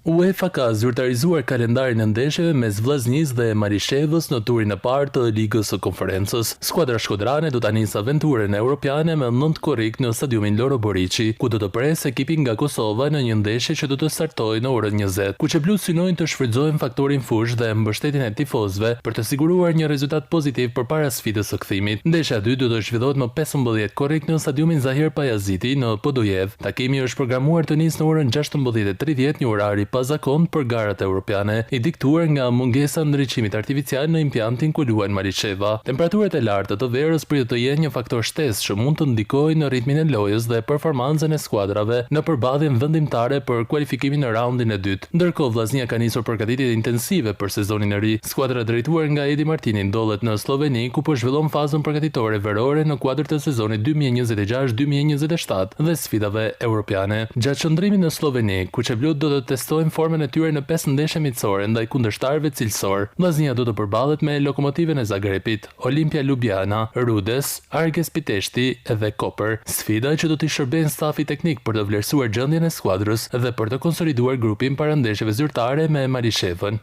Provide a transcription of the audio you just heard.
UEFA ka zyrtarizuar kalendarin e ndeshjeve mes Vllaznisë dhe Marishevës në turin e parë të Ligës së Konferencës. Skuadra shkodrane do ta nisë aventurën europiane me 9 korrik në stadiumin Loro Boriçi, ku do të presë ekipin nga Kosova në një ndeshje që do të startojë në orën 20. Kuqeblut synojnë të shfrytëzojnë faktorin fushë dhe mbështetjen e tifozëve për të siguruar një rezultat pozitiv përpara sfidës së kthimit. Ndeshja e dytë do të zhvillohet më 15 korrik në stadiumin Zahir Pajaziti në Podojev. Takimi është programuar të nisë në orën 16:30, një orar pa zakon për garat europiane, i diktuar nga mungesa ndriçimit artificial në impiantin ku luajnë Marisheva. Temperaturat e larta të verës pritet të jenë një faktor shtesë që mund të ndikojë në ritmin e lojës dhe performancën e skuadrave në përballjen vendimtare për kualifikimin në raundin e dytë. Ndërkohë Vllaznia ka nisur përgatitjet intensive për sezonin e ri. Skuadra drejtuar nga Edi Martini ndodhet në Sloveni, ku po zhvillon fazën përgatitore verore në kuadër të sezonit 2026-2027 dhe sfidave europiane. Gjatë qëndrimit në Sloveni, kuqeblut do të testojnë formën e tyre në 5 ndeshje miqësore ndaj kundërshtarëve cilësor. Vllaznia do të përballet me Lokomotivën e Zagrebit, Olimpia Ljubljana, Rudes, Arges Piteshti dhe Koper. Sfida që do t'i shërbejnë stafi teknik për të vlerësuar gjendjen e skuadrës dhe për të konsoliduar grupin para ndeshjeve zyrtare me Marishevën.